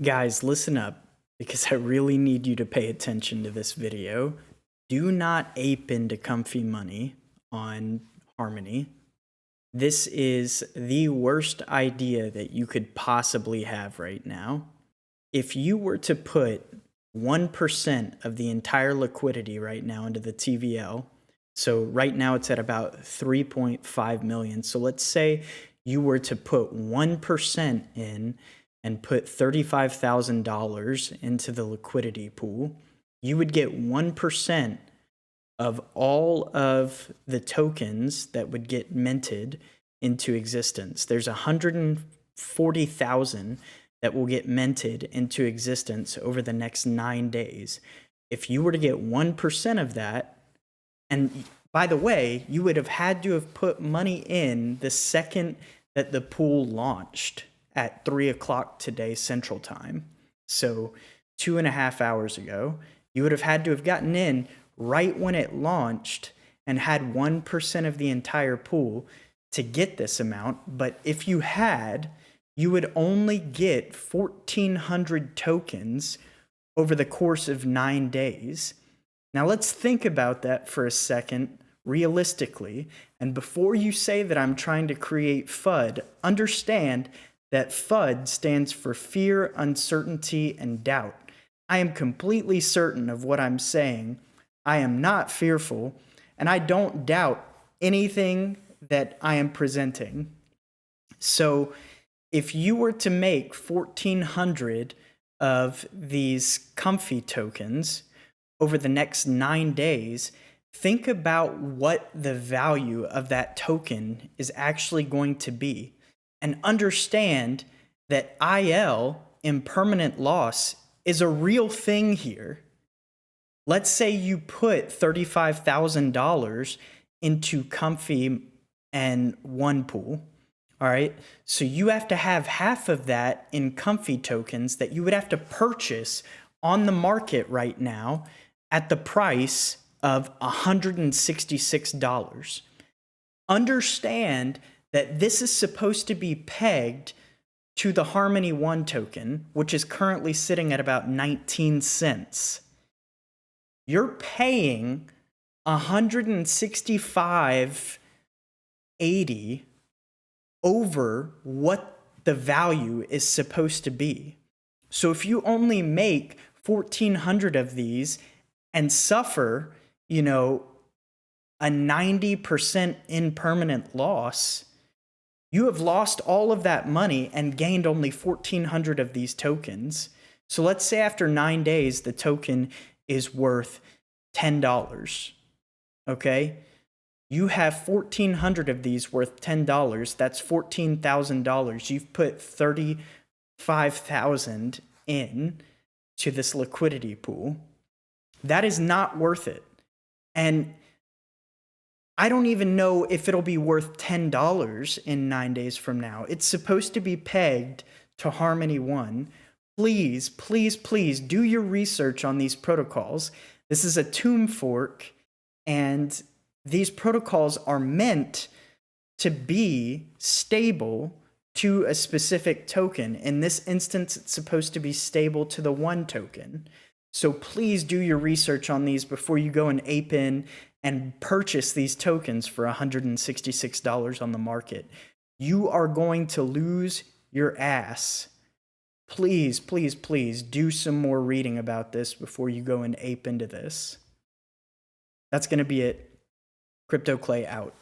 Guys, listen up because I really need you to pay attention to this video. Do not ape into comfy money on Harmony. This is the worst idea that you could possibly have right now. If you were to put 1% of the entire liquidity right now into the TVL, so right now it's at about 3.5 million. So let's say you were to put 1% in and put $35,000 into the liquidity pool, you would get 1% of all of the tokens that would get minted into existence. There's 140,000 that will get minted into existence over the next 9 days. If you were to get 1% of that, and by the way, you would have had to have put money in the second that the pool launched at 3 o'clock today Central Time. So 2.5 hours ago, you would have had to have gotten in right when it launched and had 1% of the entire pool to get this amount. But if you had, you would only get 1,400 tokens over the course of 9 days. Now let's think about that for a second realistically. And before you say that I'm trying to create FUD, understand that FUD stands for fear, uncertainty, and doubt. I am completely certain of what I'm saying. I am not fearful, and I don't doubt anything that I am presenting. So if you were to make 1,400 of these comfy tokens over the next 9 days, think about what the value of that token is actually going to be. And understand that IL, impermanent loss, is a real thing here. Let's say you put $35,000 into Comfy and one pool. All right. So you have to have half of that in Comfy tokens that you would have to purchase on the market right now at the price of $166. Understand that this is supposed to be pegged to the Harmony 1 token, which is currently sitting at about 19 cents. You're paying $165.80 over what the value is supposed to be. So if you only make 1,400 of these and suffer, a 90% impermanent loss, you have lost all of that money and gained only 1,400 of these tokens. So let's say after 9 days, the token is worth $10. Okay? You have 1,400 of these worth $10. That's $14,000. You've put 35,000 in to this liquidity pool. That is not worth it. And I don't even know if it'll be worth $10 in 9 days from now. It's supposed to be pegged to Harmony 1. Please, please, please do your research on these protocols. This is a tomb fork, and these protocols are meant to be stable to a specific token. In this instance, it's supposed to be stable to the 1 token. So please do your research on these before you go and ape in and purchase these tokens for $166 on the market. You are going to lose your ass. Please, please, please do some more reading about this before you go and ape into this. That's going to be it. Crypto Clay out.